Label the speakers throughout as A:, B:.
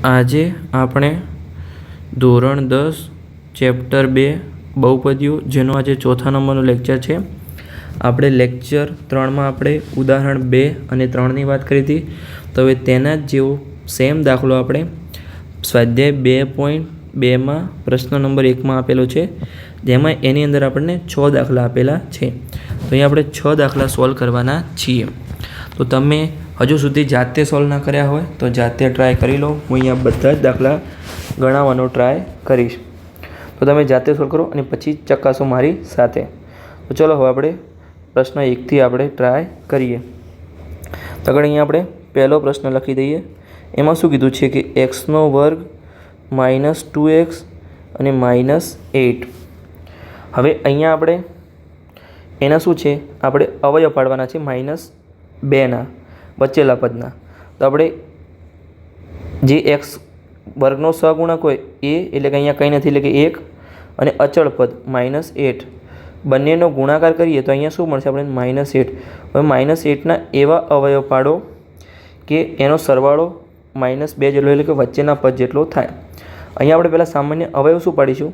A: આજે આપણે ધોરણ 10 ચેપ્ટર 2 બહુપદીઓ જેનો આજે ચોથા નંબરનો લેક્ચર છે. આપણે લેક્ચર 3માં આપણે ઉદાહરણ 2 અને 3ની વાત કરી હતી. તો હવે તેના જ જેવો સેમ દાખલો આપણે સ્વાધ્યાય 2.2માં પ્રશ્ન નંબર 1માં આપેલો છે, જેમાં એની અંદર આપણને 6 દાખલા આપેલા છે. તો અહીં આપણે 6 દાખલા સોલ્વ કરવાના છીએ. તો તમે હજુ સુધી જાતે સોલ્વ ના કર્યા હોય તો જાતે ટ્રાય કરી લો. હું અહીંયા બધા જ દાખલા ગણાવવાનો ટ્રાય કરીશ, તો તમે જાતે સોલ્વ કરો અને પછી ચકાસો મારી સાથે. તો ચલો હવે આપણે પ્રશ્ન 1થી આપણે ટ્રાય કરીએ. તો આગળ અહીંયા આપણે પહેલો પ્રશ્ન લખી દઈએ. એમાં શું કીધું છે કે x² -2x અને -8. હવે અહીંયા આપણે એના શું છે, આપણે અવયવ પાડવાના છે -2ના વચ્ચેલા પદના. તો આપણે જે x² સહગુણક હોય એ એટલે કે અહીંયા કંઈ નથી એટલે કે 1 અને અચળ પદ -8 બંનેનો ગુણાકાર કરીએ તો અહીંયા શું મળશે આપણે -8. હવે -8ના એવા અવયવ પાડો કે એનો સરવાળો -2 જેટલો એટલે કે વચ્ચેના પદ જેટલો થાય. અહીંયા આપણે પહેલાં સામાન્ય અવયવ શું પાડીશું,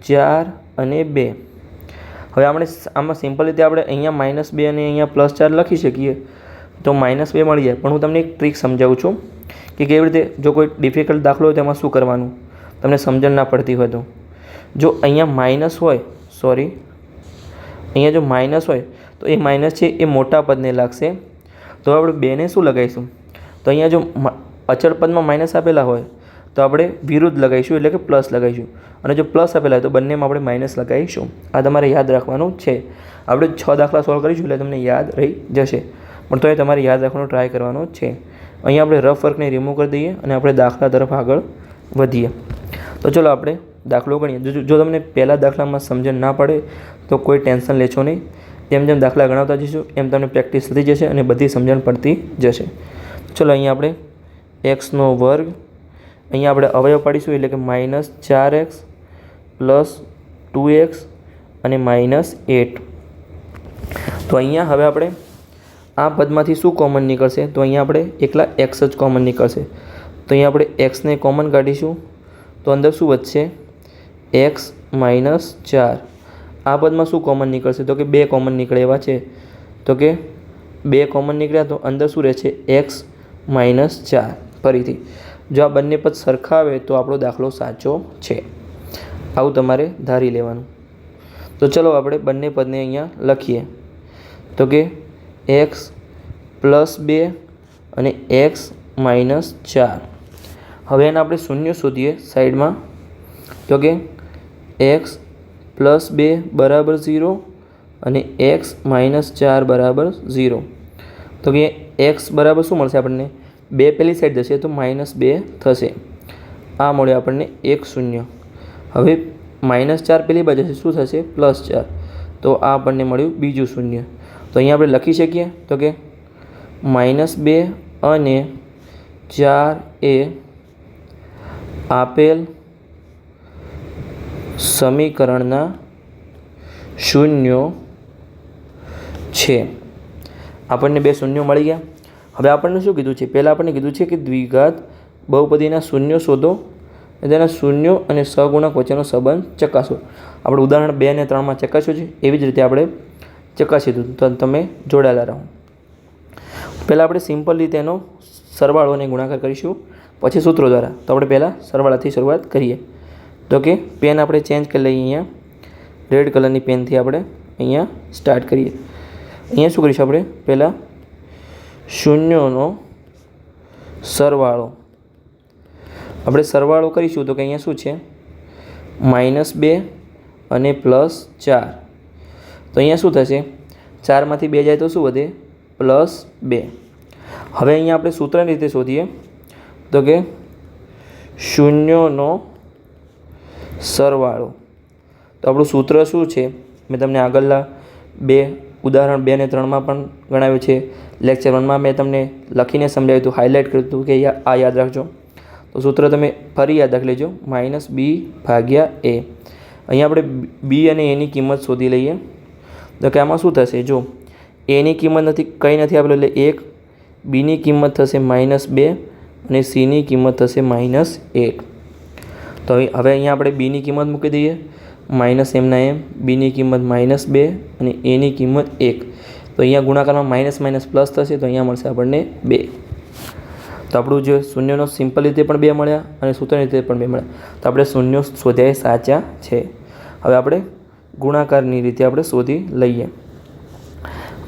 A: 4 અને 2. હવે આપણે આમાં સિમ્પલ રીતે આપણે અહીંયા -2 અને અહીંયા +4 લખી શકીએ તો -2 મળી જાય. પણ હું તમને એક ટ્રીક સમજાવું છું કે કેવી રીતે, જો કોઈ ડિફિકલ્ટ દાખલો હોય તેમાં શું કરવાનું, તમને સમજણ ના પડતી હોય તો. જો અહીંયા માઇનસ હોય, અહીંયા જો માઇનસ હોય તો એ માઇનસ છે એ મોટા પદને લાગશે. તો આપણે 2ને શું લગાવીશું, તો અહીંયા જો અચળ પદમાં માઇનસ આપેલા હોય તો આપણે વિરુદ્ધ લગાવીશું એટલે કે પ્લસ લગાવીશું, અને જો પ્લસ આપેલા હોય તો બંનેમાં આપણે માઇનસ લગાવીશું. આ તમારે યાદ રાખવાનું છે. આપણે 6 દાખલા સોલ્વ કરીશું એટલે તમને યાદ રહી જશે, પણ તો એ તમારે યાદ રાખવાનો ટ્રાય કરવાનો છે. અહીંયા આપણે રફ વર્કને રિમૂવ કરી દઈએ અને આપણે દાખલા તરફ આગળ વધીએ. તો ચલો આપણે દાખલો ગણીએ. જો તમને પહેલા દાખલામાં સમજણ ના પડે તો કોઈ ટેન્શન લેશો નહીં. જેમ જેમ દાખલા ગણાવતા જઈશું એમ તમને પ્રેક્ટિસ થતી જશે અને બધી સમજણ પડતી જશે. ચલો અહીંયા આપણે x², અહીંયા આપણે અવયવ પાડીશું એટલે કે -4x + 2x અને -8. તો અહીંયા હવે આપણે આ પદમાંથી શું કોમન નીકળશે, તો અહીંયા આપણે એકલા x જ કોમન નીકળશે. તો અહીંયા આપણે xને કોમન કાઢીશું તો અંદર શું વધશે, x - 4. આ પદમાં શું કોમન નીકળશે, તો કે 2 કોમન નીકળે એવા છે. તો કે 2 કોમન નીકળ્યા તો અંદર શું રહેશે, x - 4. ફરીથી જો આ બંને પદ સરખા આવે તો આપણો દાખલો સાચો છે. આવું તમારે ધારી લેવાનું. તો ચલો આપણે બંને પદને અહીંયા લખીએ. તો કે x + 2 અને x - 4. હવે એને આપણે શૂન્ય શોધીએ સાઈડમાં. તો કે x + 2 = 0 અને x - 4 = 0. તો કે x બરાબર શું મળશે આપણને, 2 પેલી સાઈડ જશે તો -2 થશે. આ મળ્યો આપણને 1 0. હવે -4 પેલી બાજુ જશે શું થશે, +4. તો આ આપણને મળ્યું બીજું 0. તો અહીંયા આપણે લખી શકીએ તો કે -2 અને 4 એ આપેલ સમીકરણના શૂન્યો છે. આપણને 2 શૂન્યો મળી ગયા. હવે આપણને શું કીધું છે, પહેલાં આપણને કીધું છે કે દ્વિઘાત બહુપદીના શૂન્યો શોધો અને તેના શૂન્યો અને સહગુણક વચ્ચેનો સંબંધ ચકાસો. આપણે ઉદાહરણ 2 અને 3માં ચકાસ્યું છે, એવી જ રીતે આપણે ચકાસી દીધું. તો તમે જોડાયેલા રહો. પહેલાં આપણે સિમ્પલ રીતે એનો સરવાળો અને ગુણાકાર કરીશું, પછી સૂત્રો દ્વારા. તો આપણે પહેલાં સરવાળાથી શરૂઆત કરીએ. તો કે પેન આપણે ચેન્જ કરી લઈએ. અહીંયા રેડ કલરની પેનથી આપણે અહીંયા સ્ટાર્ટ કરીએ. અહીંયા શું કરીશું, આપણે પહેલાં શૂન્યોનો સરવાળો. આપણે સરવાળો કરીશું તો કે અહીંયા શું છે, -2 અને +4. તો અહીંયા શું થશે, 4માંથી 2 જાય તો શું વધે, +2. હવે અહીંયા આપણે સૂત્રની રીતે શોધીએ. તો કે શૂન્યોનો સરવાળો. તો આપણું સૂત્ર શું છે, મેં તમને આગળના ઉદાહરણ 2 અને 3માં પણ ગણાવ્યું છે. લેક્ચર 1માં મેં તમને લખીને સમજાવ્યું હતું, હાઇલાઇટ કર્યું હતું કે આ યાદ રાખજો. તો સૂત્ર તમે ફરી યાદ રાખી લેજો, -b/a. અહીંયા આપણે b અને a ની કિંમત શોધી લઈએ. તો કે આમાં શું થશે, જો a ની કિંમત કંઈ નથી આપેલું એટલે 1, bની કિંમત થશે -2 અને સીની કિંમત થશે -8. તો હવે અહીંયા આપણે બીની કિંમત મૂકી દઈએ, માઇનસ એમના એમ, બીની કિંમત -2 અને એની કિંમત 1. તો અહીંયા ગુણાકારમાં માઇનસ માઇનસ પ્લસ થશે, તો અહીંયા મળશે આપણને 2. તો આપણું જે શૂન્યનો સિમ્પલ રીતે પણ 2 મળ્યા અને સૂત્રની રીતે પણ 2 મળ્યા. તો આપણે શૂન્યો શોધ્યા એ સાચા છે. હવે આપણે ગુણાકારની રીતે આપણે શોધી લઈએ.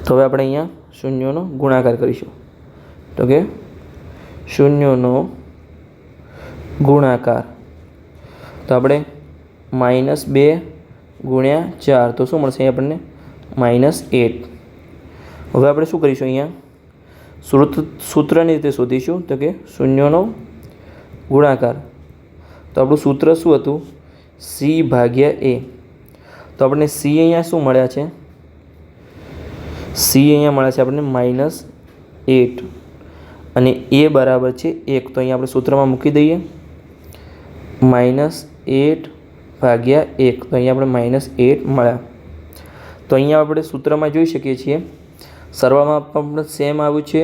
A: તો હવે આપણે અહીંયા શૂન્યોનો ગુણાકાર કરીશું. તો કે શૂન્યોનો ગુણાકાર, તો આપણે -2 ગુણ્યા 4, તો શું મળશે આપણને -8. હવે આપણે શું કરીશું, અહીંયા સૂત્રની રીતે શોધીશું. તો કે શૂન્યોનો ગુણાકાર, તો આપણું સૂત્ર શું હતું, C/A. તો આપણને C અહીંયા શું મળ્યા છે, C અહીંયા મળ્યા છે આપણને -8 અને A બરાબર છે 1. તો અહીંયા આપણે સૂત્રમાં મૂકી દઈએ, -8/1. તો અહીંયા આપણે -8 મળ્યા. તો અહીંયા આપણે સૂત્રમાં જોઈ શકીએ છીએ સરવાળામાં પણ સેમ આવ્યું છે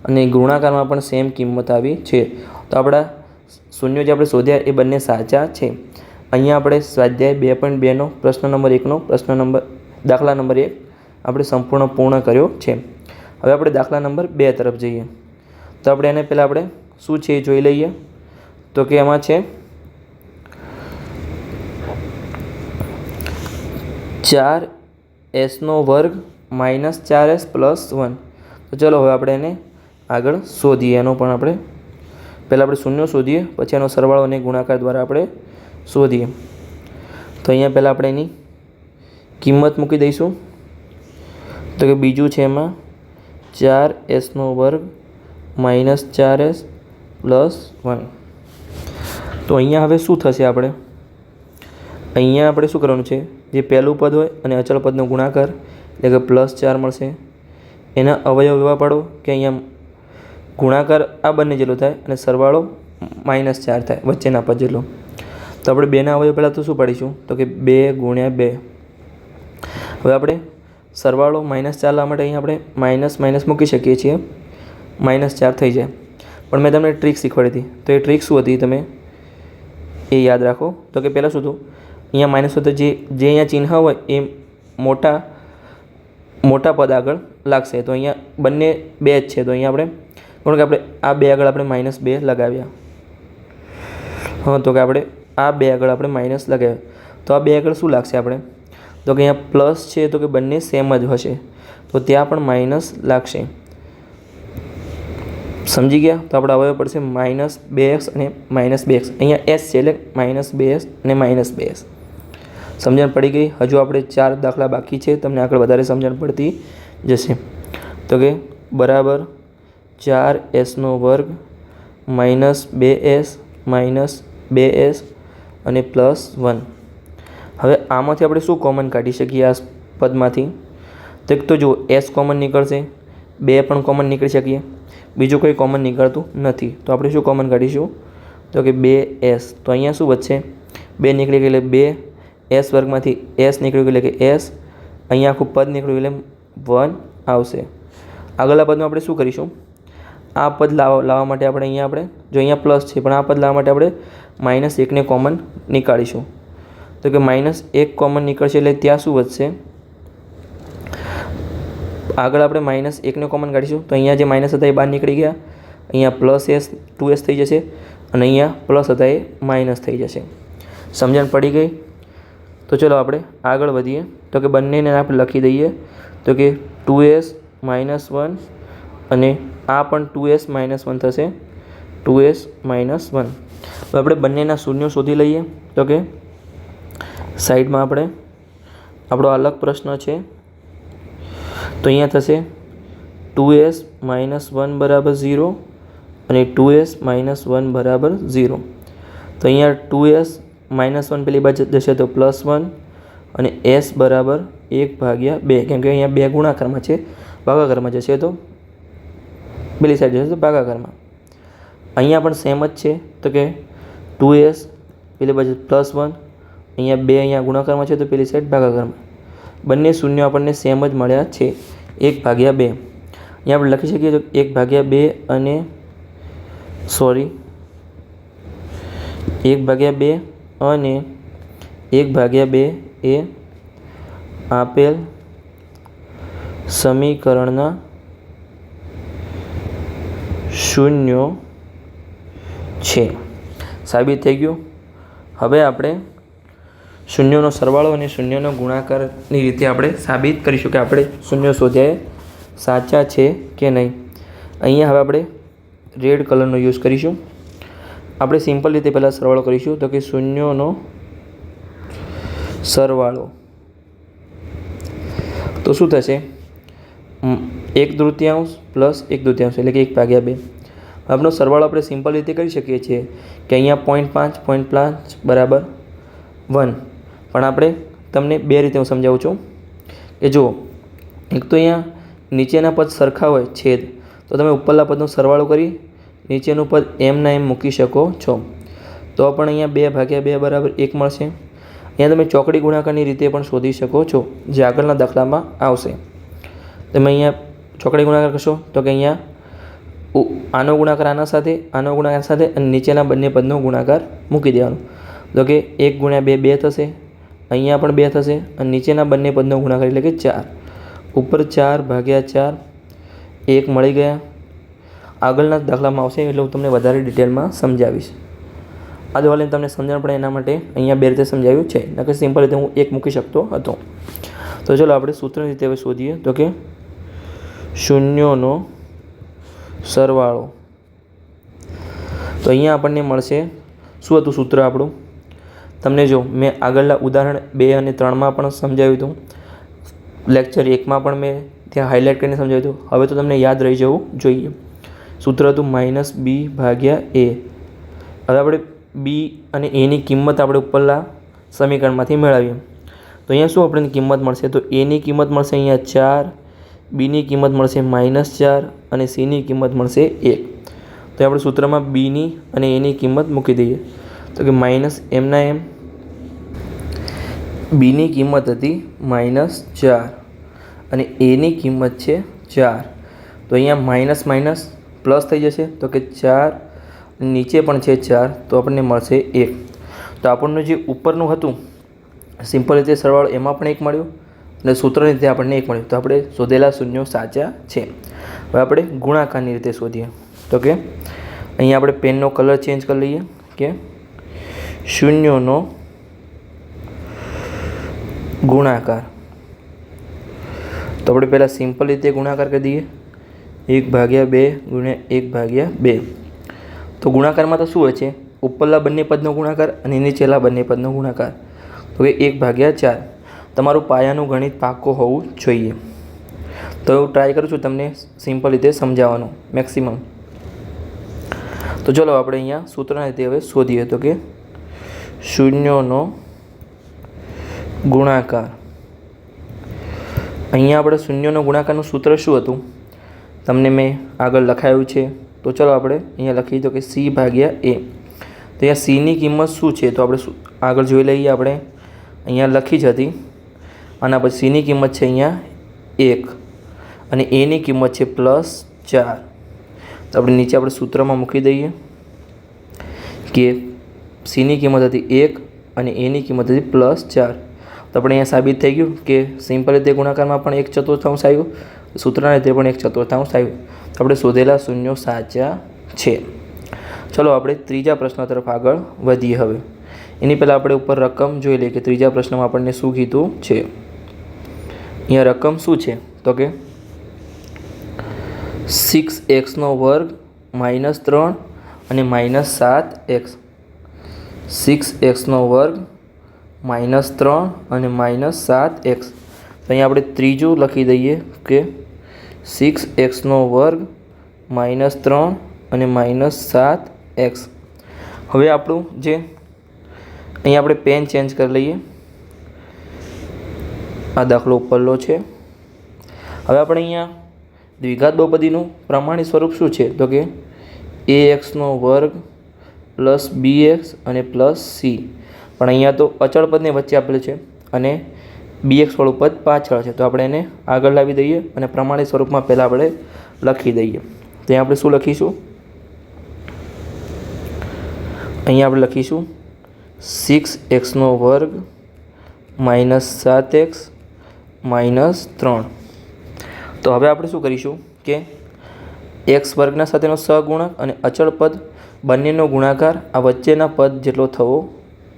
A: અને ગુણાકારમાં પણ સેમ કિંમત આવી છે. તો આપણા શૂન્યો જે આપણે શોધ્યા એ બંને સાચા છે. અહીંયા આપણે સ્વાધ્યાય 2.2નો પ્રશ્ન નંબર 1નો દાખલા નંબર 1 આપણે સંપૂર્ણ પૂર્ણ કર્યો છે. હવે આપણે દાખલા નંબર 2 તરફ જઈએ. તો આપણે એને પહેલાં આપણે શું છે એ જોઈ લઈએ. તો કે એમાં છે 4s² -4s + 1. તો ચલો હવે આપણે એને આગળ શોધીએ. એનો પણ આપણે પહેલાં આપણે શૂન્ય શોધીએ, પછી એનો સરવાળો અને ગુણાકાર દ્વારા આપણે શોધીએ. તો અહીંયા પહેલાં આપણે એની કિંમત મૂકી દઈશું. તો કે બીજું છે એમાં 4s² -4s + 1. તો અહીંયા હવે શું થશે, અહીંયા આપણે શું કરવાનું છે, જે પહેલું પદ હોય અને અચળ પદનો ગુણાકાર એટલે કે +4 મળશે. એના અવયવ એવા પાડો કે અહીંયા ગુણાકાર આ બંને જેટલો થાય અને સરવાળો -4 થાય વચ્ચેના પદ જેટલો. તો આપણે બેના અવયવ પહેલાં તો શું પાડીશું, તો કે 2 × 2. હવે આપણે સરવાળો -4 લાવવા માટે અહીંયા આપણે માઇનસ માઇનસ મૂકી શકીએ છીએ, -4 થઈ જાય. પણ મેં તમને ટ્રીક શીખવાડી હતી, તો એ ટ્રીક શું હતી તમે એ યાદ રાખો. તો કે પહેલાં શું હતું, અહીંયા માઇનસ હોય તો જે અહીંયા ચિહ્ન હોય એ મોટા પદ આગળ લાગશે. તો અહીંયા બંને 2 જ છે, તો અહીંયા આપણે આ 2 આગળ આપણે -2 લગાવ્યા. તો કે આપણે આ 2 આગળ આપણે માઇનસ લગાવ્યા. તો આ 2 આગળ શું લાગશે આપણે, તો કે અહીંયા પ્લસ છે, તો કે બંને સેમ જ હશે, તો ત્યાં પણ માઇનસ લાગશે. સમજી ગયા? તો આપણે અવયવ પડશે -2x અને -2x. અહીંયા s છે એટલે -2s અને -2s. સમજણ પડી ગઈ? હજુ આપણે 4 દાખલા બાકી છે, તમને આગળ વધારે સમજણ પડતી જશે. તો કે બરાબર 4s² -2s -2s અને +1. હવે આમાંથી આપણે શું કોમન કાઢી શકીએ આ પદમાંથી? તો જુઓ, s કોમન નીકળશે, 2 પણ કોમન નીકળી શકીએ, બીજું કોઈ કોમન નીકળતું નથી. તો આપણે શું કોમન કાઢીશું, તો કે 2s. તો અહીંયા શું વધશે, 2 નીકળી ગયું એટલે 2s² માંથી s નીકળી ગયું એટલે કે s. અહીંયા આખું પદ નીકળ્યું એટલે 1 આવશે. આગળના પદમાં આપણે શું કરીશું, આ પદ લાવવા માટે આપણે જો અહીંયા પ્લસ છે પણ આ પદ લાવવા માટે આપણે -1ને કોમન નીકાળીશું. તો કે -1 કોમન નીકળશે એટલે ત્યાં શું વધશે, આગળ આપણે -1ને કોમન કાઢીશું. તો અહીંયા જે માઇનસ હતા એ બહાર નીકળી ગયા, અહીંયા +s 2s થઈ જશે અને અહીંયા પ્લસ હતા એ માઇનસ થઈ જશે. સમજણ પડી ગઈ? તો ચલો આપણે આગળ વધીએ. તો કે બંનેને આપણે લખી દઈએ. તો કે 2s - 1 અને આ પણ 2s - 1 થશે, 2s - 1. તો આપણે બંનેના શૂન્યો શોધી લઈએ. તો કે સાઈડમાં આપણે આપણો અલગ પ્રશ્ન છે. તો અહીંયા થશે 2s - 1 = 0 અને 2s - 1 = 0. તો અહીંયા 2s - 1 પેલી બાજુ જશે તો +1 અને s બરાબર 1/2, કેમ કે અહીંયા 2 ગુણાકારમાં છે, ભાગાકારમાં જશે તો પેલી સાઈડ જશે તો ભાગાકારમાં. અહીંયા પણ સેમ જ છે. તો કે 2s પેલી બાજુ +1, અહીંયા 2 અહીંયા ગુણાકારમાં છે તો પેલી સાઈડ ભાગાકારમાં. બંને શૂન્ય આપણને સેમ જ મળ્યા છે, 1/2. અહીંયા આપણે લખી શકીએ તો 1/2 અને 1/2 અને 1/2 એ આપેલ સમીકરણના શૂન્યો છે. સાબિત થઈ ગયું. હવે આપણે શૂન્યોનો સરવાળો અને શૂન્યનો ગુણાકારની રીતે આપણે સાબિત કરીશું કે આપણે શૂન્યો શોધ્યા સાચા છે કે નહીં. અહીંયા હવે આપણે રેડ કલરનો યુઝ કરીશું. આપણે સિમ્પલ રીતે પહેલાં સરવાળો કરીશું. તો કે શૂન્યોનો સરવાળો તો શું થશે? 1/3 પ્લસ 1/3 એટલે કે 1/2. આપણો સરવાળો આપણે સિમ્પલ રીતે કરી શકીએ છીએ કે અહીંયા 0.5 બરાબર 1. પણ આપણે તમને બે રીતે હું સમજાવું છું કે જુઓ, એક તો અહીંયા નીચેના પદ સરખા હોય છેદ, તો તમે ઉપરના પદનો સરવાળો કરી નીચેનું પદ એમના એમ મૂકી શકો છો. તો પણ અહીંયા 2/2 બરાબર 1 મળશે. અહીંયા તમે ચોકડી ગુણાકારની રીતે પણ શોધી શકો છો, જે આગળના દાખલામાં આવશે. તમે અહીંયા ચોકડી ગુણાકાર કરશો તો કે અહીંયા આનો ગુણાકાર આના સાથે, આનો ગુણાકાર સાથે અને નીચેના બંને પદનો ગુણાકાર મૂકી દેવાનો. તો કે 1 × 2 2 થશે, અહીંયા પણ 2 થશે અને નીચેના બંને પદનો ગુણાકાર એટલે કે 4. ઉપર 4/4 1 મળી ગયા. આગળના દાખલામાં આવશે એટલે હું તમને વધારે ડિટેલમાં સમજાવીશ. આ દવાને તમને સમજણ પડે એના માટે અહીંયા બે રીતે સમજાવ્યું છે, નકર સિમ્પલ રીતે હું 1 મૂકી શકતો હતો. તો ચલો આપણે સૂત્રની રીતે હવે શોધીએ. તો કે શૂન્યોનો સરવાળો. તો અહીંયા આપણને મળશે, શું હતું સૂત્ર આપણું? તમને જો મેં આગળના ઉદાહરણ 2 અને 3માં પણ સમજાવ્યું હતું, લેક્ચર 1માં પણ મેં ત્યાં હાઇલાઇટ કરીને સમજાવ્યું હતું. હવે તો તમને યાદ રહી જવું જોઈએ. સૂત્ર હતું -b/a. હવે આપણે બી અને એની કિંમત આપણે ઉપરના સમીકરણમાંથી મેળવીએ. તો અહીંયા શું આપણને કિંમત મળશે? તો એની કિંમત મળશે અહીંયા 4, બીની કિંમત મળશે -4 અને સીની કિંમત મળશે 1. તો આપણે સૂત્રમાં બીની અને એની કિંમત મૂકી દઈએ. તો કે એમના એમ બીની કિંમત હતી -4 અને એની કિંમત છે 4. તો અહીંયા માઇનસ માઇનસ પ્લસ થઈ જશે. તો કે 4 નીચે પણ છે 4, તો આપણને મળશે 1. તો આપણને જે ઉપરનું હતું સિમ્પલ રીતે સરવાળો એમાં પણ 1 મળ્યું અને સૂત્રની રીતે આપણને 1 મળ્યું. તો આપણે શોધેલા શૂન્યો સાચા છે. હવે આપણે ગુણાકારની રીતે શોધીએ. તો કે અહીંયા આપણે પેનનો કલર ચેન્જ કરી લઈએ કે શૂન્યોનો ગુણાકાર. તો આપણે પહેલાં સિમ્પલ રીતે ગુણાકાર કરી દઈએ. 1/2 × 1/2. તો ગુણાકારમાં તો શું હોય છે? ઉપરના બંને પદનો ગુણાકાર અને નીચેલા બંને પદનો ગુણાકાર. તો કે 1/4. તમારું પાયાનું ગણિત પાક્કું હોવું જોઈએ. તો હું ટ્રાય કરું છું તમને સિમ્પલ રીતે સમજાવવાનું મેક્સિમમ. તો ચલો આપણે અહીંયા સૂત્રના રીતે હવે શોધીએ. તો કે શૂન્યોનો ગુણાકાર. અહીંયા આપણે શૂન્યોનો ગુણાકારનું સૂત્ર શું હતું તમને મેં આગળ લખાયું છે. તો ચલો આપણે અહીંયા લખીએ. તો કે c/a. તો અહીંયા સીની કિંમત શું છે? તો આપણે આગળ જોઈ લઈએ. આપણે અહીંયા લખી જ હતી. આના પછી સીની કિંમત છે અહીંયા 1 અને એની કિંમત છે +4. તો આપણે નીચે આપણે સૂત્રમાં મૂકી દઈએ કે સીની કિંમત હતી 1 અને એની કિંમત હતી +4. તો આપણે અહીંયા સાબિત થઈ ગયું કે સિમ્પલ રીતે ગુણાકારમાં પણ 1/4 આવ્યું, સૂત્રના રીતે પણ 1/4 આવ્યું. તો આપણે શોધેલા શૂન્યો સાચા છે. ચલો આપણે ત્રીજા પ્રશ્ન તરફ આગળ વધીએ. હવે એની પહેલાં આપણે ઉપર રકમ જોઈ લઈએ કે ત્રીજા પ્રશ્નમાં આપણને શું કીધું છે. અહીંયા રકમ શું છે? તો કે 6x² -3 અને -7x. 6x² -3 અને -7x. તો અહીંયા આપણે ત્રીજું લખી દઈએ કે 6x² -3 અને -7x. હવે આપણું જે અહીંયા આપણે પેન ચેન્જ કરી લઈએ. આ દાખલો ઉપરનો છે. હવે આપણે અહીંયા દ્વિઘાત બહુપદીનું પ્રમાણિત સ્વરૂપ શું છે? તો કે ax² + bx અને +c. પણ અહીંયા તો અચળ પદને વચ્ચે આપેલું છે અને bx વાળું પદ પાછળ છે. તો આપણે એને આગળ લાવી દઈએ અને પ્રમાણિત સ્વરૂપમાં પહેલાં આપણે લખી દઈએ. ત્યાં આપણે શું લખીશું? અહીંયા આપણે લખીશું 6x² -7x -3. તો હવે આપણે શું કરીશું કે x વર્ગના સાથેનો સહગુણક અને અચળ પદ બંનેનો ગુણાકાર આ વચ્ચેના પદ જેટલો થવો,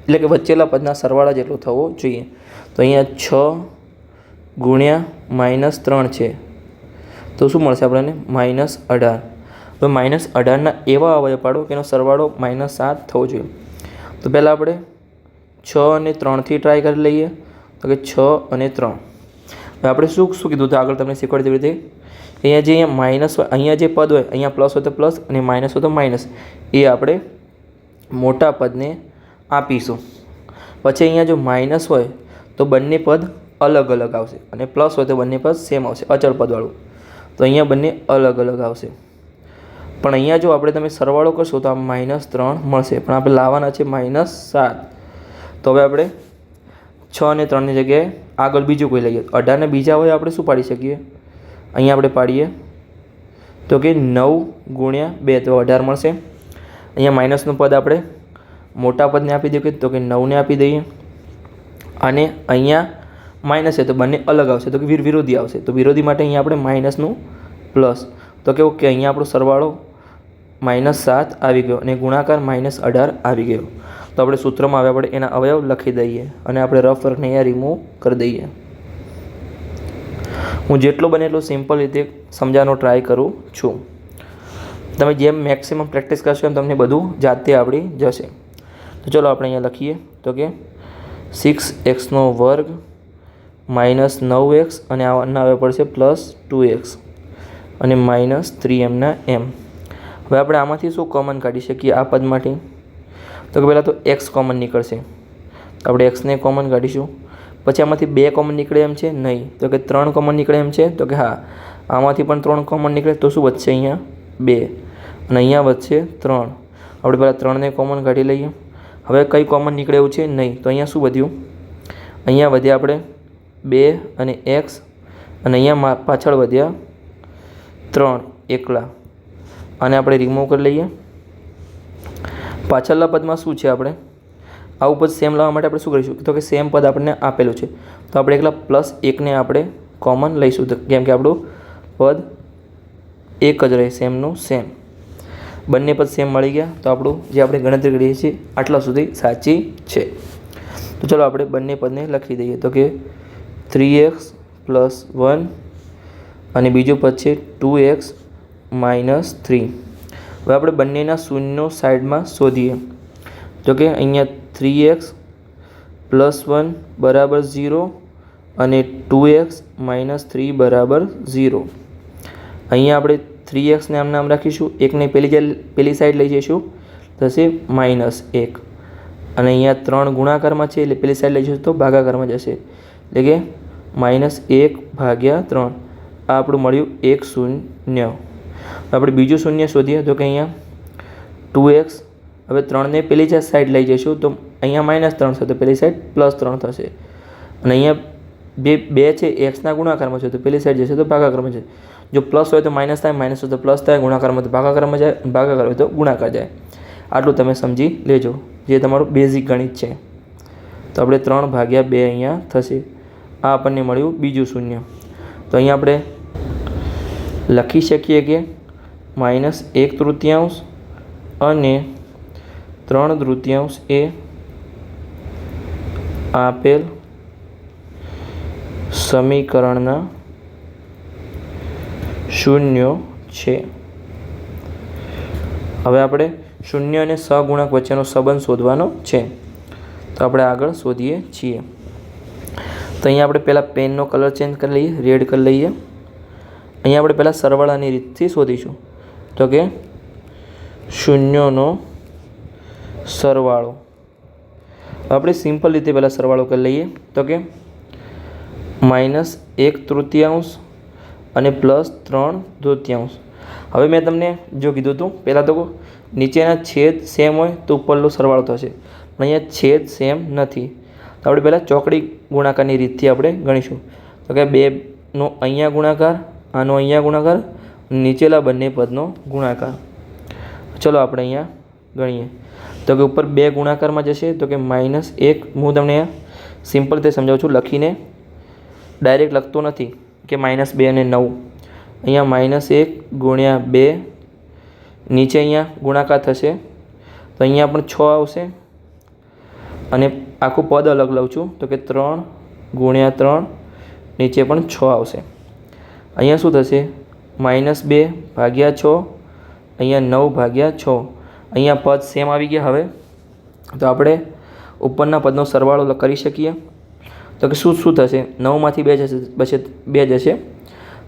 A: એટલે કે વચ્ચેલા પદના સરવાળા જેટલો થવો જોઈએ. તો અહીંયા 6 ગુણ્યા -3 છે, તો શું મળશે આપણને? -18. હવે -18ના એવા અવયવ પાડો કે એનો સરવાળો -7 થવો જોઈએ. તો પહેલાં આપણે 6 અને 3થી ટ્રાય કરી લઈએ. તો કે 6 અને 3. હવે આપણે શું કીધું હતું આગળ તમને શીખવાડી રીતે? અહીંયા માઇનસ હોય, અહીંયા જે પદ હોય અહીંયા પ્લસ હોય તો પ્લસ અને માઇનસ હોય તો માઇનસ, એ આપણે મોટા પદને આપીશું. પછી અહીંયા જો માઇનસ હોય તો બંને પદ અલગ અલગ આવશે અને પ્લસ હોય તો બંને પદ સેમ આવશે, અચળ પદવાળું. તો અહીંયા બંને અલગ અલગ આવશે. પણ અહીંયા જો આપણે તમે સરવાળો કરશો તો આ -3 મળશે, પણ આપણે લાવવાના છે -7. તો હવે આપણે 6 અને 3ની જગ્યાએ આગળ બીજું કોઈ લઈએ. 18ને બીજા હોય આપણે શું પાડી શકીએ? અહીંયા આપણે પાડીએ તો કે 9 ગુણ્યા 2 તો 18 મળશે. અહીંયા માઇનસનું પદ આપણે મોટા પદને આપી દઈએ તો કે 9ને આપી દઈએ. અને અહીંયા માઇનસ છે તો બંને અલગ આવશે તો કે વિરોધી આવશે. તો વિરોધી માટે અહીંયા આપણે માઇનસનું પ્લસ. તો કેવું કે અહીંયા આપણો સરવાળો -7 આવી ગયો અને ગુણાકાર -18 આવી ગયો. તો આપણે સૂત્રમાં હવે આપણે એના અવયવ લખી દઈએ અને આપણે રફ વર્કને અહીંયા રિમૂવ કરી દઈએ. હું જેટલો બને એટલો સિમ્પલ રીતે સમજાવવાનો ટ્રાય કરું છું. તમે જેમ મેક્સિમમ પ્રેક્ટિસ કરશો એમ તમને બધું જાતે આવડી જશે. તો ચલો આપણે અહીંયા લખીએ તો કે 6x² -9x અને આના હવે પડશે +2x અને -3m. હવે આપણે આમાંથી શું કોમન કાઢી શકીએ આ પદમાંથી? તો કે પહેલાં તો x કોમન નીકળશે, આપણે xને કોમન કાઢીશું. પછી આમાંથી 2 કોમન નીકળે એમ છે? નહીં. તો કે 3 કોમન નીકળે એમ છે? તો કે હા. આમાંથી પણ 3 કોમન નીકળે તો શું વધશે? અહીંયા 2 અને અહીંયા વધશે 3. આપણે પહેલાં 3ને કોમન કાઢી લઈએ. હવે કંઈ કોમન નીકળે એવું છે? નહીં. તો અહીંયા શું વધ્યું? અહીંયા વધ્યા આપણે 2 અને x અને અહીંયા પાછળ વધ્યા 3 એકલા. અને આપણે રિમૂવ કરી લઈએ. પાછળના પદમાં શું છે? આપણે આવું પદ સેમ લાવવા માટે આપણે શું કરીશું? તો કે સેમ પદ આપણને આપેલું છે તો આપણે એકલા +1ને આપણે કોમન લઈશું, કેમ કે આપણું પદ એક જ રહે, સેમનું સેમ. બંને પદ સેમ મળી ગયા તો આપણું જે આપણે ગણતરી કરીએ છીએ આટલા સુધી સાચી છે. તો ચલો આપણે બંને પદને લખી દઈએ. તો કે 3x + 1 અને બીજું પદ છે 2x -3. હવે આપણે બંનેના શૂન્યો સાઈડમાં શોધીએ. તો કે અહીંયા 3x + 1 = 0 અને 2x -3 = 0. અહીંયા આપણે 3xને આમ રાખીશું, એકને પેલી સાઈડ લઈ જઈશું, થશે -1. અને અહીંયા 3 ગુણાકારમાં છે એટલે પેલી સાઈડ લઈ જઈશું તો ભાગાકારમાં જશે, એટલે કે -1/3. આ આપણું મળ્યું 1 0. આપણે બીજું શૂન્ય શોધીએ તો કે અહીંયા 2x, હવે 3ને પેલી જ સાઈડ લઈ જઈશું તો અહીંયા -3 થશે તો પેલી સાઈડ +3 થશે. અને અહીંયા બે છે એક્સના ગુણાકારમાં છે તો પેલી સાઈડ જશે તો ભાગાકારમાં છે. જો પ્લસ હોય તો માઇનસ થાય, માઇનસ હોય તો પ્લસ થાય, ગુણાકારમાં તો ભાગાકારમાં જાય, ભાગાકાર હોય તો ગુણાકાર જાય. આટલું તમે સમજી લેજો, જે તમારું બેઝિક ગણિત છે. તો આપણે 3/2 અહીંયા થશે. આ આપણને મળ્યું બીજું શૂન્ય. તો અહીંયા આપણે લખી શકીએ કે -1/3 અને 3/3 એ આપેલ સમીકરણના શૂન્યો છે. હવે આપણે શૂન્ય અને સહગુણક વચ્ચેનો સંબંધ શોધવાનો છે. તો આપણે આગળ શોધીએ છીએ. તો અહીંયા આપણે પહેલાં પેનનો કલર ચેન્જ કરી લઈએ, રેડ કરી લઈએ. અહીંયા આપણે પહેલાં સરવાળાની રીતથી શોધીશું. તો કે શૂન્યોનો સરવાળો. આપણે સિમ્પલ રીતે પહેલાં સરવાળો કરી લઈએ. તો કે -1/3 અને +3/3. હવે મેં તમને જો કીધું હતું પહેલાં તો નીચેના છેદ સેમ હોય તો ઉપરનો સરવાળો થશે, પણ અહીંયા છેદ સેમ નથી. તો આપણે પહેલાં ચોકડી ગુણાકારની રીતથી આપણે ગણીશું. તો કે 2નો અહીંયા ગુણાકાર, આનો અહીંયા ગુણાકાર, નીચેલા બંને પદનો ગુણાકાર. ચલો આપણે અહીંયા ગણીએ તો કે ઉપર 2 ગુણાકારમાં જશે તો કે -1. હું તમને સિમ્પલ રીતે સમજાવું છું, લખીને ડાયરેક્ટ લખતો નથી કે -2 અને 9. અહીંયા -1 ગુણ્યા 2, નીચે અહીંયા ગુણાકાર થશે તો અહીંયા પણ 6 આવશે અને આખું પદ અલગ લઉં છું તો કે 3 ગુણ્યા 3, નીચે પણ 6 આવશે. અહીંયા શું થશે? -2 ભાગ્યા 6, અહીંયા 9 ભાગ્યા 6. અહીંયા પદ સેમ આવી ગયા. હવે તો આપણે ઉપરના પદનો સરવાળો કરી શકીએ તો કે શું થશે? 9માંથી 2 જશે, બચે 2 જશે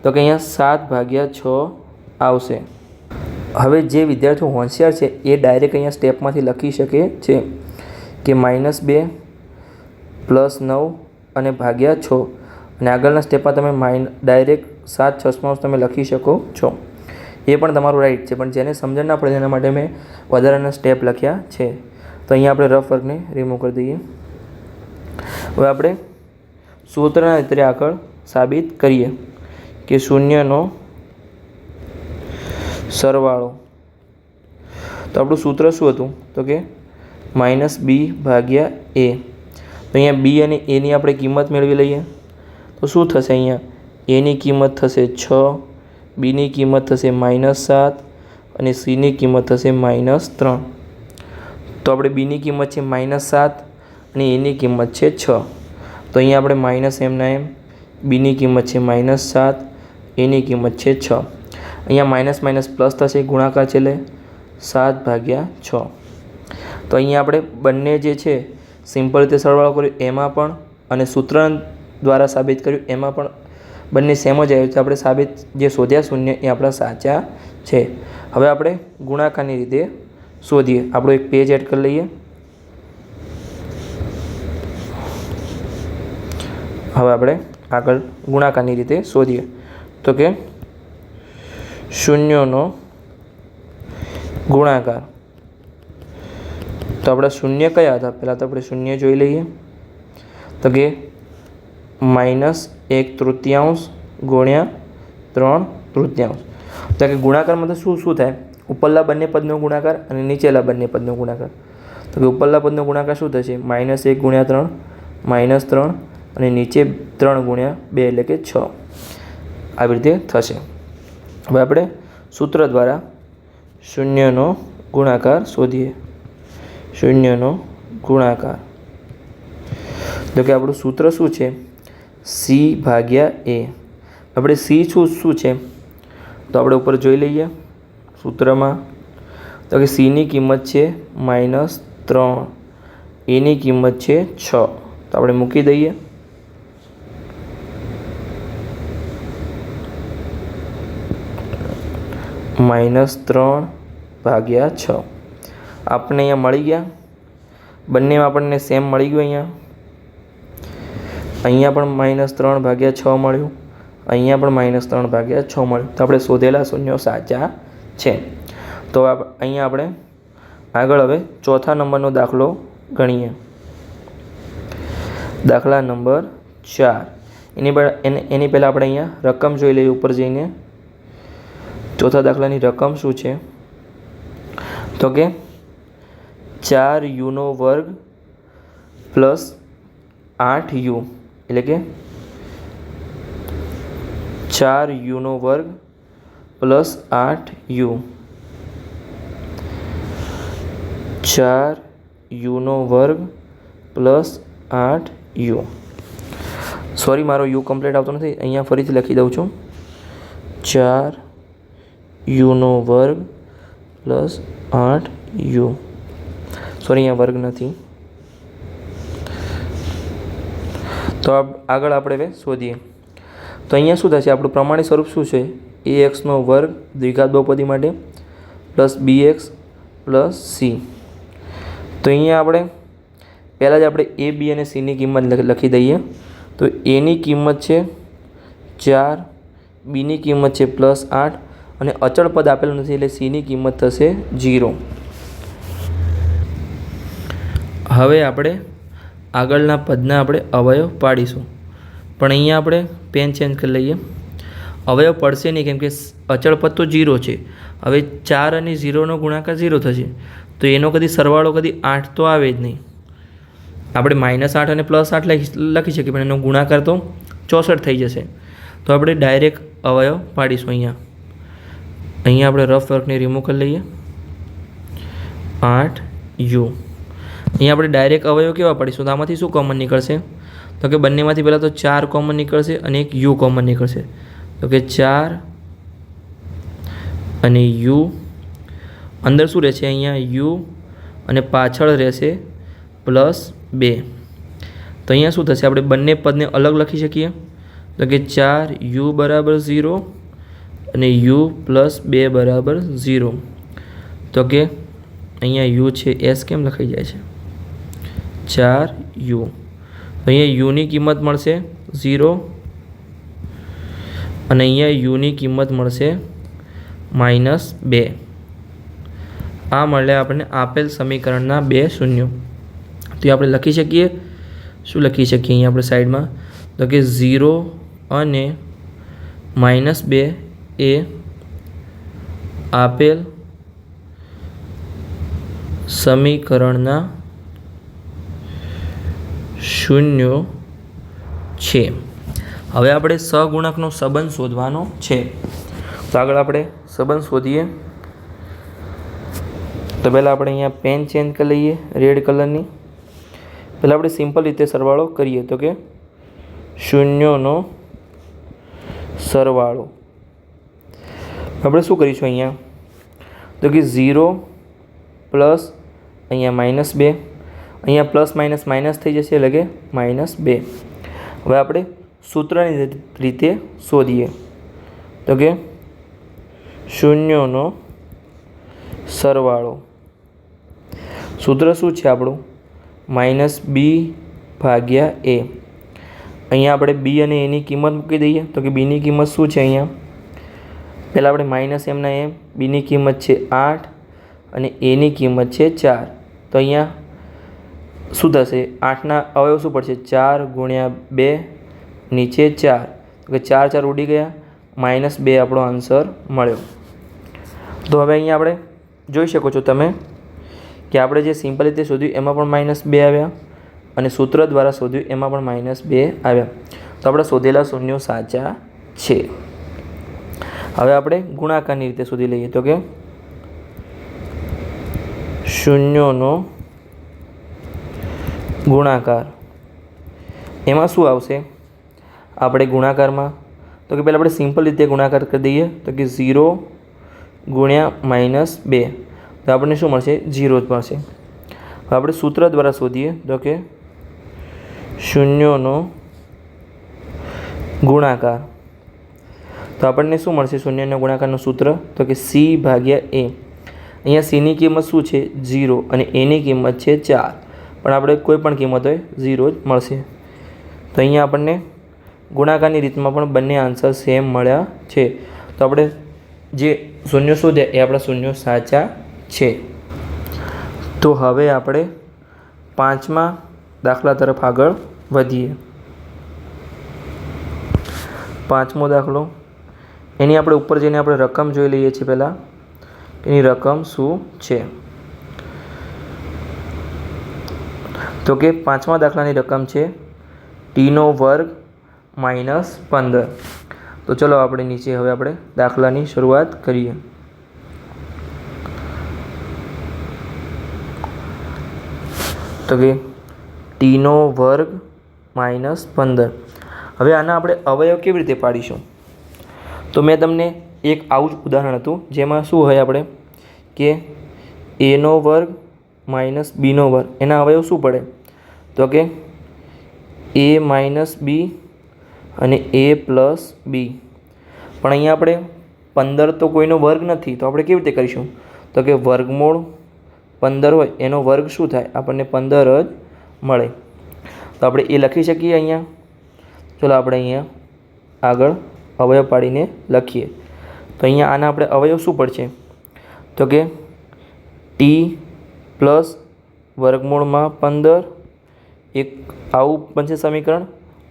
A: તો કે અહીંયા 7 ભાગ્યા 6 આવશે. હવે જે વિદ્યાર્થીઓ હોશિયાર છે એ ડાયરેક્ટ અહીંયા સ્ટેપમાંથી લખી શકે છે કે -2 + 9 અને ભાગ્યા 6, અને આગળના સ્ટેપમાં તમે ડાયરેક્ટ 7 6 તમે લખી શકો છો. એ પણ તમારું રાઈટ છે, પણ જેને સમજણ ના પડે તેના માટે મેં વધારાના સ્ટેપ લખ્યા છે. તો અહીંયા આપણે રફ વર્કને રિમૂવ કરી દઈએ. હવે આપણે સૂત્રના રીતે આગળ સાબિત કરીએ કે શૂન્યનો સરવાળો. તો આપણું સૂત્ર શું હતું? તો કે -b ભાગ્યા a. તો અહીંયા b અને a ની આપણે કિંમત મેળવી લઈએ તો શું થશે? અહીંયા a ની કિંમત થશે 6, b ની કિંમત થશે -7 અને c ની કિંમત થશે -3. તો આપણે b ની કિંમત છે -7 અને a ની કિંમત છે 6. તો અહીંયા આપણે માઇનસ એમના એમ, b ની કિંમત છે -7, a ની કિંમત છે 6. અહીંયા માઇનસ માઇનસ પ્લસ થશે, ગુણાકાર છેલ્લે 7 ભાગ્યા 6. તો અહીંયા આપણે બંને જે છે સિમ્પલ રીતે સરવાળો કર્યો એમાં પણ અને સૂત્ર દ્વારા સાબિત કર્યું એમાં પણ બંને સેમ જ આવ્યું છે. આપણે સાબિત જે શોધ્યા શૂન્ય એ આપણા સાચા છે. હવે આપણે ગુણાકારની રીતે શોધીએ. આપણું એક પેજ એડ કરી લઈએ. હવે આપણે આગળ ગુણાકારની રીતે શોધીએ તો કે શૂન્યનો ગુણાકાર. તો આપણા શૂન્ય કયા હતા? પહેલાં તો આપણે શૂન્ય જોઈ લઈએ તો કે -1/3 ગુણ્યા 3/3. તો કે ગુણાકારમાં તો શું થાય? ઉપરલા બંને પદનો ગુણાકાર અને નીચેલા બંને પદનો ગુણાકાર. તો કે ઉપરલા પદનો ગુણાકાર શું થશે? -1 ગુણ્યા 3 -3 અને નીચે 3 ગુણ્યા 2 એટલે કે 6. આવી રીતે થશે. હવે આપણે સૂત્ર દ્વારા શૂન્યનો ગુણાકાર શોધીએ. શૂન્યનો ગુણાકાર. તો કે આપણું સૂત્ર શું છે? c ભાગ્યા a. આપણે c શું છે તો આપણે ઉપર જોઈ લઈએ સૂત્રમાં. તો કે c ની કિંમત છે -3, a ની કિંમત છે 6. તો આપણે મૂકી દઈએ. -3 ભાગ્યા 6 આપણને અહીંયા મળી ગયા. બંનેમાં આપણને સેમ મળી ગયું. અહીંયા પણ -3 ભાગ્યા 6 મળ્યું, અહીંયા પણ -3 ભાગ્યા 6 મળ્યું. તો આપણે શોધેલા શૂન્યો સાચા છે. તો અહીંયા આપણે આગળ હવે ચોથા નંબરનો દાખલો ગણીએ. દાખલા નંબર 4. એની પહેલાં આપણે અહીંયા રકમ જોઈ લઈએ ઉપર જઈને. ચોથા દાખલાની રકમ શું છે? તો કે 4u² પ્લસ 8u, એટલે કે 4u² plus 8u. 4u² plus 8u. Sorry, મારો યુ કમ્પ્લીટ આવતો નથી. અહીંયા ફરીથી લખી દઉં છું. 4u² plus 8u. સોરી, અહીંયા વર્ગ નથી. તો આગળ આપણે હવે શોધીએ. તો અહીંયા શું થશે? આપણું પ્રમાણિત સ્વરૂપ શું છે? ax² દ્વિઘાત બહુપદી માટે પ્લસ bx પ્લસ c. તો અહીંયા આપણે પહેલાં જ આપણે a, b અને c ની કિંમત લખી દઈએ. તો a ની કિંમત છે 4, b ની કિંમત છે +8 અને અચળ પદ આપેલું નથી એટલે c ની કિંમત થશે 0. હવે આપણે આગળના પદના આપણે અવયવ પાડીશું, પણ અહીંયા આપણે પેન ચેન્જ કરી લઈએ. અવયવ પડશે નહીં કેમ કે અચળ પદ તો 0 છે. હવે 4 અને 0નો ગુણાકાર 0 થશે તો એનો કદી સરવાળો કદી 8 તો આવે જ નહીં. આપણે -8 અને +8 લખી શકીએ, પણ એનો ગુણાકાર તો 64 થઈ જશે. તો આપણે ડાયરેક્ટ અવયવ પાડીશું. અહીંયા આપણે રફ વર્કને રિમૂવ કરી લઈએ. 8u. અહીંયા આપણે ડાયરેક્ટ અવયવ કેવા પાડીશું? તો આમાંથી શું કોમન નીકળશે? તો કે બંનેમાંથી પહેલાં તો 4 કોમન નીકળશે અને એક u કોમન નીકળશે. તો કે 4 અને u. અંદર શું રહેશે? અહીંયા u અને પાછળ રહેશે +2. તો અહીંયા શું થશે? આપણે બંને પદને અલગ લખી શકીએ. તો કે 4u = 0 અને u + 2 = 0. તો કે અહીંયા u છે s કેમ લખાઈ જાય છે? 4u. તો અહીંયા uની કિંમત મળશે 0 અને અહીંયા uની કિંમત મળશે -2. આ મળ્યા આપણને આપેલ સમીકરણના 2 શૂન્યો. તો આપણે લખી શકીએ. શું લખી શકીએ અહીંયા આપણે સાઈડમાં? તો કે 0 અને -2 એ આપેલ સમીકરણના શૂન્યો છે. હવે આપણે સહગુણકનો સંબંધ શોધવાનો છે. તો આગળ આપણે સંબંધ શોધીએ. તો પહેલાં આપણે અહીંયા પેન ચેન્જ કરી લઈએ રેડ કલરની. પહેલાં આપણે સિમ્પલ રીતે સરવાળો કરીએ. તો કે શૂન્યોનો સરવાળો આપણે શું કરીશું અહીંયા? તો કે 0 પ્લસ અહીંયા -2, અહીંયા પ્લસ માઇનસ થઈ જશે એટલે કે -2. હવે આપણે સૂત્રની રીતે શોધીએ. તો કે શૂન્યોનો સરવાળો. સૂત્ર શું છે આપણું? -b/a. અહીંયા આપણે b અને a ની કિંમત મૂકી દઈએ. તો કે b ની કિંમત શું છે? અહીંયા પહેલાં આપણે -m/m, b ની કિંમત છે 8 અને a ની કિંમત છે 4. તો અહીંયા શું થશે? 8ના અવયવ શું પડશે? 4 × 2 નીચે 4. તો કે 4 4 ઉડી ગયા, -2 આપણો આન્સર મળ્યો. તો હવે અહીંયા આપણે જોઈ શકો છો તમે કે આપણે જે સિમ્પલ રીતે શોધ્યું એમાં પણ -2 આવ્યા અને સૂત્ર દ્વારા શોધ્યું એમાં પણ -2 આવ્યા. તો આપણે શોધેલા શૂન્યો સાચા છે. હવે આપણે ગુણાકારની રીતે શોધી લઈએ. તો કે શૂન્યોનો ગુણાકાર. એમાં શું આવશે આપણે ગુણાકારમાં? તો કે પહેલાં આપણે સિમ્પલ રીતે ગુણાકાર કરી દઈએ. તો કે 0 × -2. તો આપણને શું મળશે? 0 જ મળશે. હવે આપણે સૂત્ર દ્વારા શોધીએ. તો કે શૂન્યોનો ગુણાકાર. તો આપણને શું મળશે? શૂન્યના ગુણાકારનું સૂત્ર તો કે c/a. અહીંયા cની કિંમત શું છે? 0 અને aની કિંમત છે 4. પણ આપણે કોઈ પણ કિંમત હોય 0 જ મળશે. તો અહીંયા આપણને ગુણાકારની રીતમાં પણ બંને આન્સર સેમ મળ્યા છે. તો આપણે જે શૂન્યો શોધ્યા એ આપણા શૂન્યો સાચા છે. તો હવે આપણે 5મા દાખલા તરફ આગળ વધીએ. 5મો દાખલો. એની આપણે ઉપર જઈને આપણે રકમ જોઈ લઈએ છીએ. પહેલાં એની રકમ શું છે? તો કે 5મા દાખલાની રકમ છે t² - 15. તો ચલો આપણે નીચે હવે આપણે દાખલાની શરૂઆત કરીએ. તો કે t² - 15. હવે આના આપણે અવયવ કેવી રીતે પાડીશું? તો મેં તમને એક આવું જ ઉદાહરણ હતું જેમાં શું હોય આપણે કે a² - b². એના અવયવ શું પડે? તો કે a - b અને a + b. પણ અહીંયા આપણે 15 તો કોઈનો વર્ગ નથી, તો આપણે કેવી રીતે કરીશું? તો કે વર્ગમૂળ 15 હોય એનો વર્ગ શું થાય? આપણને 15 જ મળે. તો આપણે એ લખી શકીએ અહીંયા. ચલો આપણે અહીંયા આગળ અવયવ પાડીને લખીએ. તો અહીંયા આના આપણે અવયવ શું પડશે? તો કે t + વર્ગમૂળમાં 15. એક આવું બનશે સમીકરણ.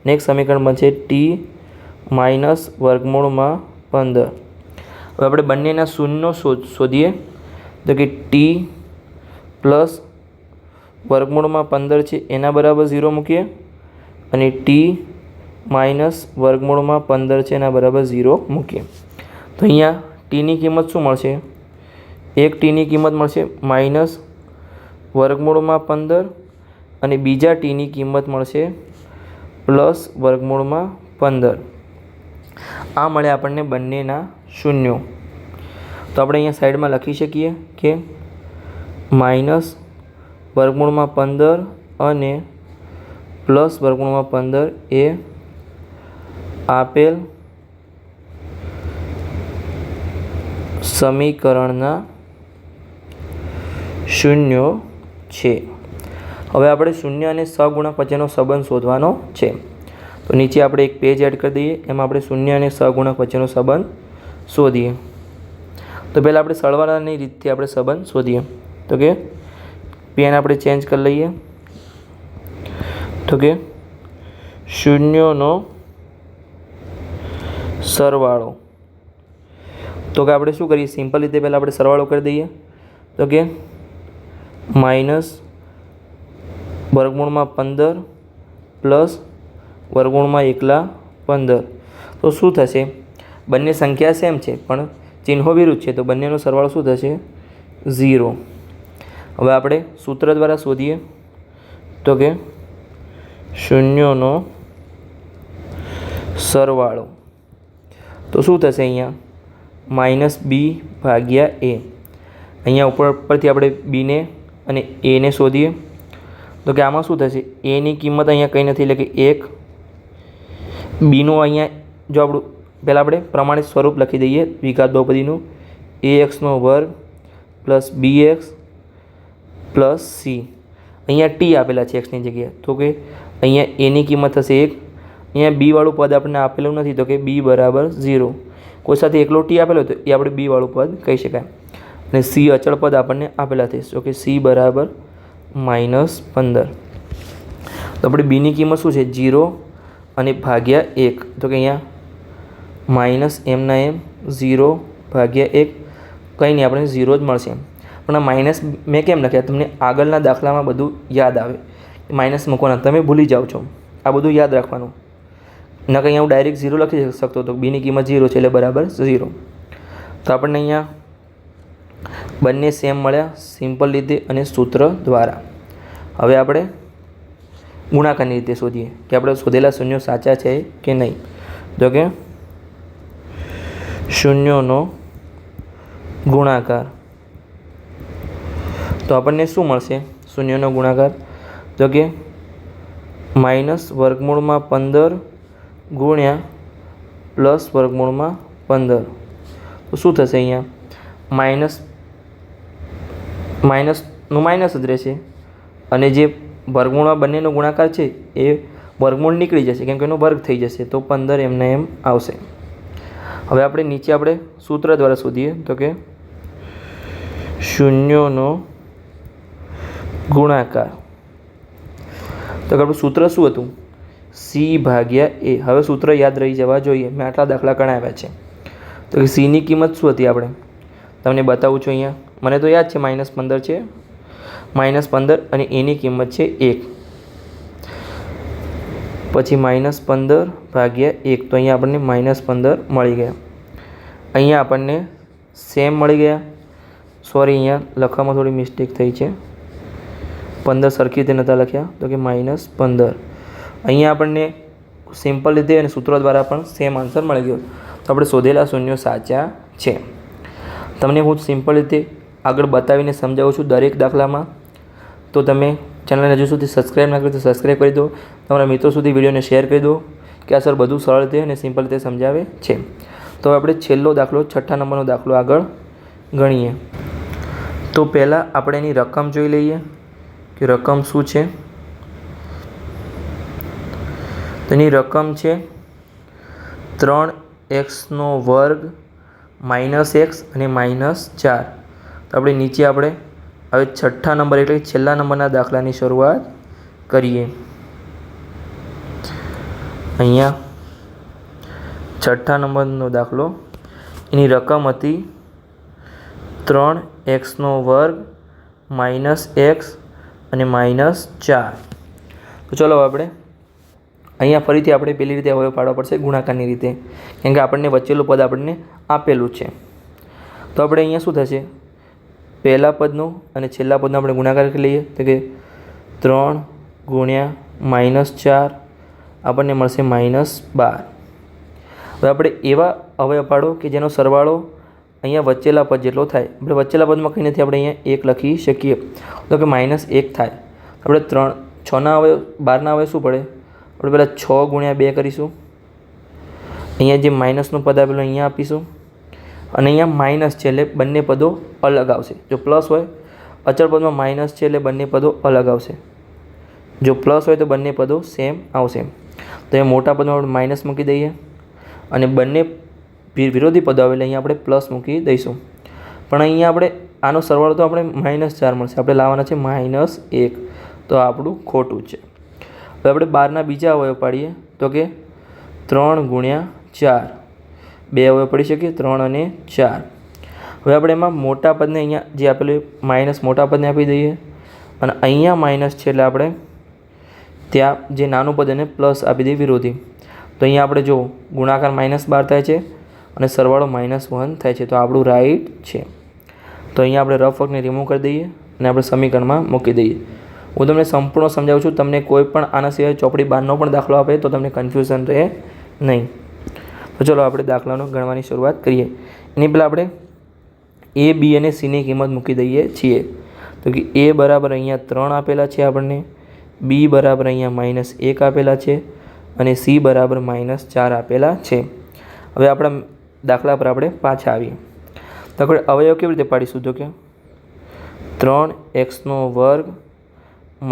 A: નેક્સ્ટ સમીકરણ બનશે t - વર્ગમૂળમાં 15. હવે આપણે બંનેના શૂન્યો શોધીએ. તો કે t પ્લસ વર્ગમૂળમાં 15 છે એના બરાબર 0 મૂકીએ અને ટી માઇનસ વર્ગમૂળમાં 15 છે એના બરાબર 0 મૂકીએ. તો અહીંયા ટીની કિંમત શું મળશે? એક ટીની કિંમત મળશે માઇનસ વર્ગમૂળમાં 15 અને બીજા ટીની કિંમત મળશે પ્લસ વર્ગમૂળમાં 15. આ મળે આપણને બંનેના શૂન્યો. તો આપણે અહીંયા સાઈડમાં લખી શકીએ કે માઇનસ વર્ગમૂળમાં 15 અને પ્લસ વર્ગમૂળમાં 15 એ આપેલ સમીકરણના શૂન્યો છે. હવે આપણે શૂન્ય અને સહગુણક વચ્ચેનો સંબંધ શોધવાનો છે. તો નીચે આપણે એક પેજ એડ કરી દઈએ, એમાં આપણે શૂન્ય અને સહગુણક વચ્ચેનો સંબંધ શોધીએ. તો પહેલાં આપણે સરવાળાની રીતથી આપણે સંબંધ શોધીએ. તો કે પેન આપણે ચેન્જ કરી લઈએ. તો કે શૂન્યોનો સરવાળો. તો કે આપણે શું કરીએ? સિમ્પલ રીતે પહેલાં આપણે સરવાળો કરી દઈએ. તો કે માઇનસ વર્ગમૂળમાં 15 પ્લસ વર્ગમૂળમાં 15. તો શું થશે? બંને સંખ્યા સેમ છે પણ ચિહ્નો વિરુદ્ધ છે, તો બંનેનો સરવાળો શું થશે? 0. હવે આપણે સૂત્ર દ્વારા શોધીએ. તો કે શૂન્યોનો સરવાળો. તો શું થશે? અહીંયા માઇનસ બી ભાગ્યા એ. અહીંયા ઉપરથી આપણે બીને અને એને શોધીએ. તો કે આમાં શું થશે? એની કિંમત અહીંયા કંઈ નથી, એટલે કે 1. બીનું અહીંયા જો આપણું પહેલાં આપણે પ્રમાણિત સ્વરૂપ લખી દઈએ વિઘાત બહુપદીનું. ax² plus bx plus c. અહીંયા ટી આપેલા છે એક્સની જગ્યાએ, તો કે અહીંયા એની કિંમત થશે 1. અહીંયા બીવાળું પદ આપણને આપેલું નથી, તો કે b બરાબર 0. કોઈ સાથે એકલો ટી આપેલો તો એ આપણે બીવાળું પદ કહી શકાય. અને c અચળ પદ આપણને આપેલા છે, તો કે c બરાબર -15. તો આપણે બીની કિંમત શું છે? 0 અને ભાગ્યા 1. તો કે અહીંયા માઇનસ એમના એમ 0 ભાગ્યા 1. કંઈ નહીં, આપણે 0 જ મળશે. પણ આ માઇનસ મેં કેમ લખ્યા? તમને આગળના દાખલામાં બધું યાદ આવે. માઇનસ મૂકવાના, તમે ભૂલી જાઓ છો. આ બધું યાદ રાખવાનું. ન કંઈ અહીંયા હું ડાયરેક્ટ 0 લખી શકતો હતો. બીની કિંમત 0 છે એટલે બરાબર 0. તો આપણને અહીંયા બંને સેમ મળ્યા સિમ્પલ રીતે અને સૂત્ર દ્વારા. હવે આપણે ગુણાકારની રીતે શોધીએ કે આપણે શોધેલા શૂન્યો સાચા છે કે નહીં. તો કે શૂન્યોનો ગુણાકાર. તો આપણને શું મળશે? શૂન્યનો ગુણાકાર. તો કે માઇનસ વર્ગમૂળમાં 15 ગુણ્યા પ્લસ વર્ગમૂળમાં 15. તો શું થશે? અહીંયા માઇનસનું માઇનસ જ રહેશે અને જે વર્ગમૂળમાં બંનેનો ગુણાકાર છે એ વર્ગમૂળ નીકળી જશે, કેમ કે એનો વર્ગ થઈ જશે. તો 15 એમને એમ આવશે. હવે આપણે નીચે આપણે સૂત્ર દ્વારા શોધીએ. તો કે શૂન્યોનો ગુણાકાર. તો આપણું સૂત્ર શું હતું? c ભાગ્યા a. હવે સૂત્ર યાદ રહી જવા જોઈએ. મેં આટલા દાખલા ગણાવ્યા છે. તો કે c ની કિંમત શું હતી? આપણે તમને બતાવું છું. અહીંયા મને તો યાદ છે -15 છે. -15 અને એની કિંમત છે 1. પછી -15 ભાગ્યા 1. તો અહીંયા આપણને -15 મળી ગયા. અહીંયા આપણને સેમ મળી ગયા. સોરી, અહીંયા લખવામાં થોડી મિસ્ટેક થઈ છે. 15 સરખી રીતે નહોતા લખ્યા, તો કે -15. અહીંયા આપણને સિમ્પલ રીતે અને સૂત્રો દ્વારા પણ સેમ આન્સર મળી ગયો. તો આપણે શોધેલા શૂન્યો સાચા છે. તમને હું સિમ્પલ રીતે આગળ બતાવીને સમજાવું છું દરેક દાખલામાં. તો તમે ચેનલને હજુ સુધી સબસ્ક્રાઈબ ના કરી તો સબસ્ક્રાઈબ કરી દો. તમારા મિત્રો સુધી વિડીયોને શેર કરી દો કે આ સર બધું સરળ રીતે અને સિમ્પલ રીતે સમજાવે છે. તો આપણે છેલ્લો દાખલો 6થા નંબરનો દાખલો આગળ ગણીએ. તો પહેલાં આપણે એની રકમ જોઈ લઈએ કે રકમ શું છે. તેની રકમ છે 3x² -x અને -4. તો આપણે નીચે આપણે હવે 6થા નંબર એટલે છેલ્લા નંબરના દાખલાની શરૂઆત કરીએ. અહીંયા 6થા નંબરનો દાખલો, એની રકમ હતી 3x² -x અને -4. તો ચલો આપણે અહીંયા ફરીથી આપણે પેલી રીતે અવયવ પાડવા પડશે, ગુણાકારની રીતે, કેમ કે આપણને વચ્ચેલું પદ આપણને આપેલું છે. તો આપણે અહીંયા શું થશે, પહેલા પદનો અને છેલ્લા પદનો આપણે ગુણાકાર કરી લઈએ. તો કે 3 ગુણ્યા -4 આપણને મળશે -12. હવે આપણે એવા અવયવ પાડો કે જેનો સરવાળો અહીંયા વચ્ચેલા પદ જેટલો થાય. આપણે વચ્ચેલા પદમાં કંઈ નથી, આપણે અહીંયા 1 લખી શકીએ. તો કે -1 થાય. આપણે 6ના અવયવ 12ના અવયવ શું પડે, આપણે પહેલાં 6 ગુણ્યા 2 કરીશું. અહીંયા જે માઇનસનું પદ આપેલું અહીંયા આપીશું અને અહીંયા માઇનસ છે એટલે બંને પદો અલગ આવશે. જો પ્લસ હોય, અચળ પદમાં માઇનસ છે એટલે બંને પદો અલગ આવશે. જો પ્લસ હોય તો બંને પદો સેમ આવશે. તો એ મોટા પદમાં આપણે માઇનસ મૂકી દઈએ અને બંને વિરોધી પદો આવે એટલે અહીંયા આપણે પ્લસ મૂકી દઈશું. પણ અહીંયા આપણે આનો સરવાળો તો આપણે -4 મળશે, આપણે લાવવાના છે -1, તો આપણું ખોટું છે. હવે આપણે 12ના બીજા અવયવ પાડીએ. તો કે 3 ગુણ્યા 4, 2 અવયવ પડી શકીએ, 3 અને 4. હવે આપણે એમાં મોટા પદને અહીંયા જે આપેલું માઇનસ મોટા પદને આપી દઈએ અને અહીંયા માઇનસ છે એટલે આપણે ત્યાં જે નાનું પદ એને પ્લસ આપી દઈએ વિરોધી. તો અહીંયા આપણે જો ગુણાકાર -12 થાય છે અને સરવાળો -1 થાય છે, તો આપણું રાઈટ છે. તો અહીંયા આપણે રફ વર્કને રિમૂવ કરી દઈએ અને આપણે સમીકરણમાં મૂકી દઈએ. હું તમને સંપૂર્ણ સમજાવું છું, તમને કોઈ પણ આના સિવાય ચોપડી 12નો પણ દાખલો આપે તો તમને કન્ફ્યુઝન રહે નહીં. તો ચલો આપણે દાખલાનો ગણવાની શરૂઆત કરીએ. એની પહેલાં આપણે A, B અને Cની કિંમત મૂકી દઈએ છીએ. તો કે A બરાબર અહીંયા 3 આપેલા છે આપણને, B બરાબર અહીંયા -1 આપેલા છે અને C બરાબર -4 આપેલા છે. હવે આપણા દાખલા પર આપણે પાછા આવીએ. તો આપણે અવયવ કેવી રીતે પાડીશું, તો કે 3x²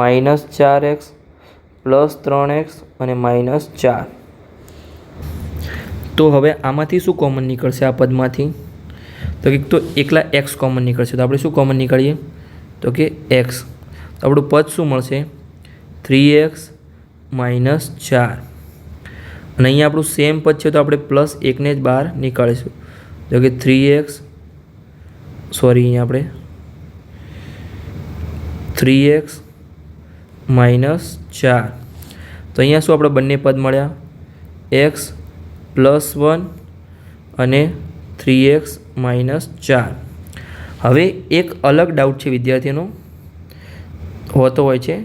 A: -4x + 3x અને -4. તો હવે આમાંથી શું કોમન નીકળશે, આ પદમાંથી? તો કે તો એકલા x કોમન નીકળશે. તો આપણે શું કોમન નીકાળીએ, તો કે x. તો આપણું પદ શું મળશે, 3x - 4. અને અહીંયા આપણું સેમ પદ છે તો આપણે +1ને જ બહાર નીકાળીશું. તો કે 3x -4. તો અહીંયા શું આપણે બંને પદ મળ્યા, x + 1 અને 3x - 4. હવે એક અલગ ડાઉટ છે વિદ્યાર્થીનો હોતો હોય છે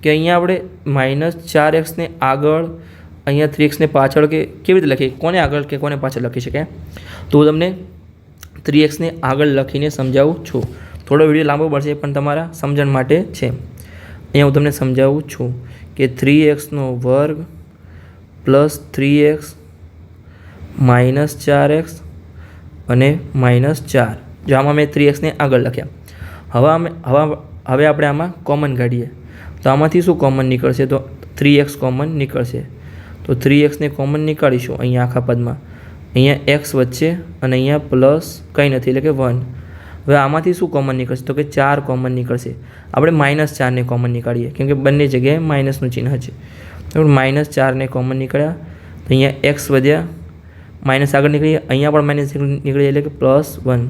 A: કે અહીંયા આપણે -4xને આગળ, અહીંયા 3xને પાછળ કે કેવી રીતે લખીએ, કોને આગળ કે કોને પાછળ લખી શકાય? તો હું તમને 3xને આગળ લખીને સમજાવું છું. થોડો વિડીયો લાંબો પડશે પણ તમારા સમજણ માટે છે. અહીંયા હું તમને સમજાવું છું કે 3x² + 3x -4x અને -4. જો આમાં મેં 3xને આગળ લખ્યા. હવે આપણે આમાં કોમન કાઢીએ. તો આમાંથી શું કોમન નીકળશે, તો 3x કોમન નીકળશે. તો 3xને કોમન નીકાળીશું અહીંયા આખા પદમાં. અહીંયા x વચ્ચે અને અહીંયા પ્લસ કંઈ નથી એટલે કે 1. હવે આમાંથી શું કોમન નીકળશે, તો કે 4 કોમન નીકળશે. આપણે -4ને કોમન નીકાળીએ કેમ કે બંને જગ્યાએ માઇનસનું ચિહ્ન છે. તો -4ને કોમન નીકળ્યા. તો અહીંયા x વધ્યા, માઇનસ આગળ નીકળીએ, અહીંયા પણ માઇનસ નીકળીએ એટલે કે +1.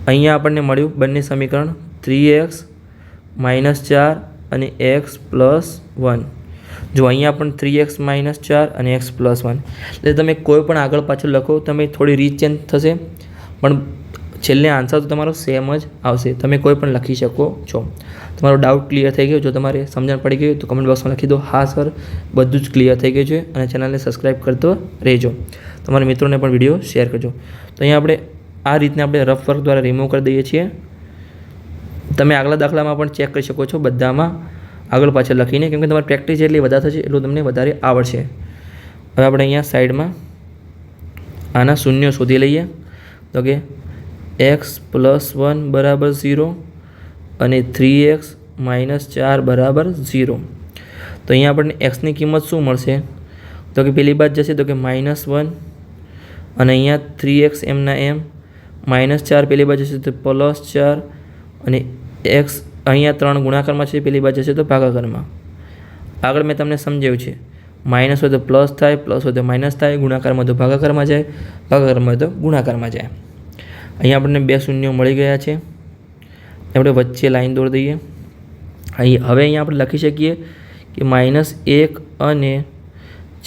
A: અહીંયા આપણને મળ્યું બંને સમીકરણ 3x - 4 અને x + 1. જો અહીંયા પણ 3x - 4 અને x + 1. એટલે તમે કોઈ પણ આગળ પાછળ લખો, તમે થોડી રીત ચેન્જ થશે પણ છેલ્લે આન્સર તો તમારો સેમ જ આવશે. તમે કોઈ પણ લખી શકો છો. તમારો ડાઉટ ક્લિયર થઈ ગયો, જો તમારે સમજણ પડી ગઈ તો કમેન્ટ બોક્સમાં લખી દો, હા સર બધું જ ક્લિયર થઈ ગયું છે. અને ચેનલને સબસ્ક્રાઈબ કરતો રહેજો. તમારા મિત્રોને પણ વિડીયો શેર કરજો. તો અહીંયા આપણે આ રીતના આપણે રફ વર્ક દ્વારા રિમૂવ કરી દઈએ છીએ. તમે આગલા દાખલામાં પણ ચેક કરી શકો છો બધામાં આગળ પાછળ લખીને, કેમ કે તમારી પ્રેક્ટિસ જેટલી વધારે થશે એટલું તમને વધારે આવડશે. હવે આપણે અહીંયા સાઈડમાં આના શૂન્ય શોધી લઈએ. તો કે x + 1 = 0 અને 3x - 4 = 0. તો અહીંયા આપણને xની કિંમત શું મળશે, તો કે પેલી બાદ જશે તો કે -1 અને અહીંયા 3x એમના એમ, -4 પેલી બાજુ જશે તો +4 અને x અહીંયા 3 ગુણાકારમાં છે, પેલી બાજુ જશે તો ભાગાકારમાં. આગળ મેં તમને સમજાવ્યું છે, માઇનસ હોય તો પ્લસ થાય, પ્લસ હોય તો માઇનસ થાય, ગુણાકારમાં તો ભાગાકારમાં જાય, ભાગાકારમાં તો ગુણાકારમાં જાય. અહીંયા આપણને 2 શૂન્યો મળી ગયા છે. આપણે વચ્ચે લાઈન દોરી દઈએ. અહીં હવે અહીંયા આપણે લખી શકીએ કે -1 અને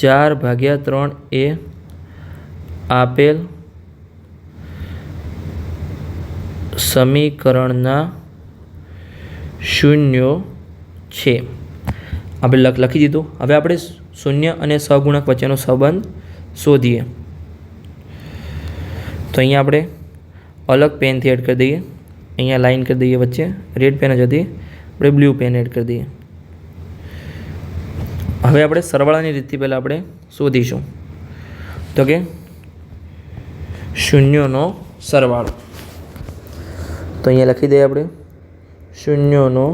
A: 4/3 એ આપેલ સમીકરણના શૂન્યો છે. આપણે લખી દીધું. હવે આપણે શૂન્ય અને સહગુણક વચ્ચેનો સંબંધ શોધીએ. તો અહીંયા આપણે અલગ પેનથી એડ કરી દઈએ. અહીંયા લાઈન કરી દઈએ વચ્ચે, રેડ પેન જ હતી, આપણે બ્લુ પેન એડ કરી દઈએ. હવે આપણે સરવાળાની રીતથી પહેલાં આપણે શોધીશું. તો કે શૂન્યોનો સરવાળો. તો અહીંયા લખી દઈએ આપણે શૂન્યોનો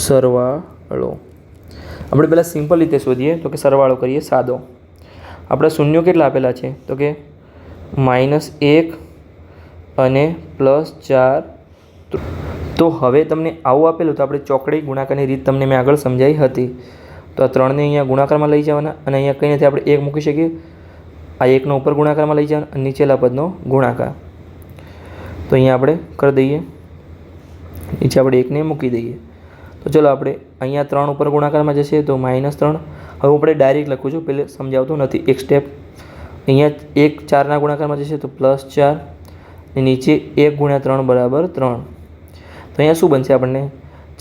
A: સરવાળો. આપણે પહેલાં સિમ્પલ રીતે શોધીએ તો કે સરવાળો કરીએ સાદો. આપણા શૂન્યો કેટલા આપેલા છે? તો કે -1 અને +4. તો હવે તમને આવું આપેલું તો આપણે ચોકડી ગુણાકારની રીત તમને મેં આગળ સમજાવી હતી. તો આ 3ને અહીંયા ગુણાકારમાં લઈ જવાના અને અહીંયા કંઈ નથી, આપણે 1 મૂકી શકીએ. આ 1નો ઉપર ગુણાકારમાં લઈ જવાના અને નીચેલા પદનો ગુણાકાર. તો અહીંયા આપણે કરી દઈએ, નીચે આપણે 1ને મૂકી દઈએ. તો ચલો આપણે અહીંયા 3 ઉપર ગુણાકારમાં જશે તો -3. હવે આપણે ડાયરેક્ટ લખું છું, પહેલે સમજાવતું નથી, એક સ્ટેપ. અહીંયા 1 4ના ગુણાકારમાં જશે તો +4 અને નીચે 1 × 3 = 3. તો અહીંયા શું બનશે? આપણને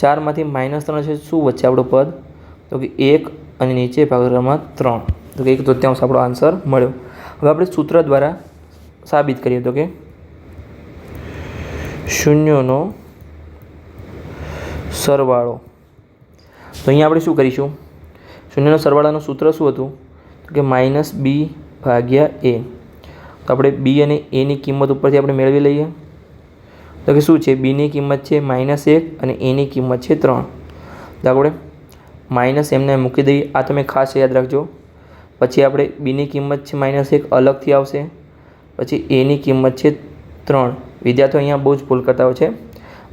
A: 4માંથી -3 છે, શું વચ્ચે આપણું પદ? તો કે 1 અને નીચે ભાગાકારમાં 3. તો કે 1/3 આપણો આન્સર મળ્યો. હવે આપણે સૂત્ર દ્વારા સાબિત કરીએ તો કે શૂન્યોનો સરવાળો. તો અહીંયા આપણે શું કરીશું? શૂન્યનો સરવાળાનું સૂત્ર શું હતું? તો કે -b/a. તો આપણે b અને a ની કિંમત ઉપરથી આપણે મેળવી લઈએ. તો કે શું છે? b ની કિંમત છે -1 અને a ની કિંમત છે 3. તો આપણે માઇનસ એમને મૂકી દઈએ. આ તમે ખાસ યાદ રાખજો. પછી આપણે b ની કિંમત છે -1 અલગથી આવશે. પછી a ની કિંમત છે 3. વિદ્યાર્થીઓ અહીંયા બહુ જ ભૂલ કરતા હોય છે,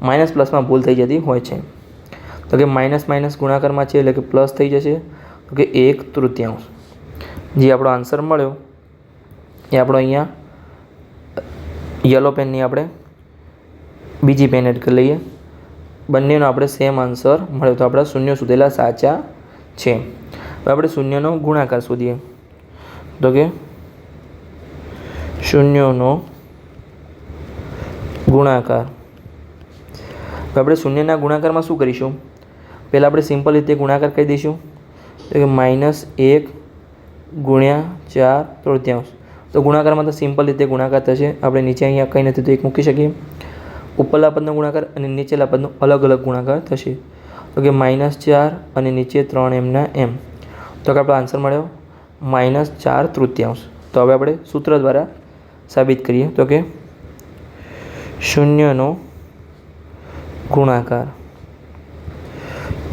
A: માઇનસ પ્લસમાં ભૂલ થઈ જતી હોય છે. તો કે માઇનસ માઇનસ ગુણાકારમાં છે એટલે કે પ્લસ થઈ જશે. તો કે 1/3. જે આપણો આન્સર મળ્યો એ આપણો અહીંયા યલો પેનની આપણે બીજી પેન એડ કરી લઈએ. બંનેનો આપણે સેમ આન્સર મળ્યો. તો આપણા શૂન્ય શોધેલા સાચા છે. હવે આપણે શૂન્યનો ગુણાકાર શોધીએ. તો કે શૂન્યનો ગુણાકાર. તો આપણે શૂન્યના ગુણાકારમાં શું કરીશું? પહેલાં આપણે સિમ્પલ રીતે ગુણાકાર કરી દઈશું. તો કે -1 × 4/3. તો ગુણાકારમાં તો સિમ્પલ રીતે ગુણાકાર થશે. આપણે નીચે અહીંયા કંઈ નથી તો 1 મૂકી શકીએ. ઉપરલા પદનો ગુણાકાર અને નીચેલા પદનો અલગ અલગ ગુણાકાર થશે. તો કે -4 અને નીચે 3 એમના એમ. તો કે આપણો આન્સર મળ્યો -4/3. તો હવે આપણે સૂત્ર દ્વારા સાબિત કરીએ. તો કે શૂન્યનો ગુણાકાર,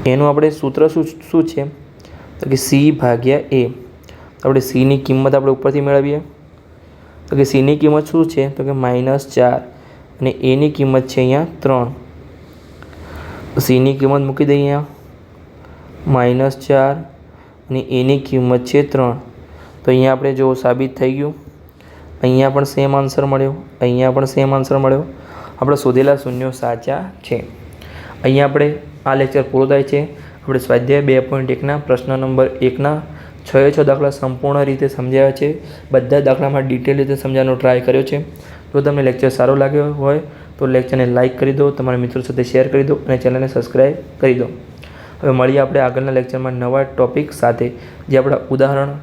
A: એનું આપણે સૂત્ર શું છે? તો કે c/a. આપણે cની કિંમત આપણે ઉપરથી મેળવીએ. તો કે cની કિંમત શું છે? તો કે -4 અને aની કિંમત છે અહીંયા 3. cની કિંમત મૂકી દઈએ અહીંયા -4 અને aની કિંમત છે 3. તો અહીંયા આપણે જો સાબિત થઈ ગયું. અહીંયા પણ સેમ આન્સર મળ્યો, અહીંયા પણ સેમ આન્સર મળ્યો. આપણે શોધેલા શૂન્યો સાચા છે. અહીંયા આપણે આ લેક્ચર પૂરો થાય છે. આપણે સ્વાધ્યાય 2.1ના પ્રશ્ન નંબર 1ના 6 દાખલા સંપૂર્ણ રીતે સમજાવ્યા છે. બધા દાખલામાં ડિટેલ રીતે સમજાવવાનો ટ્રાય કર્યો છે. જો તમને લેક્ચર સારો લાગ્યો હોય તો લેક્ચરને લાઇક કરી દો, તમારા મિત્રો સાથે શેર કરી દો અને ચેનલને સબસ્ક્રાઈબ કરી દો. હવે મળીએ આપણે આગળના લેક્ચરમાં નવા ટૉપિક સાથે, જે આપણા ઉદાહરણ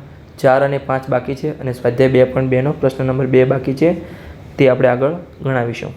A: 4 અને 5 બાકી છે અને સ્વાધ્યાય 2.2નો પ્રશ્ન નંબર 2 બાકી છે, તે આપણે આગળ ગણાવીશું.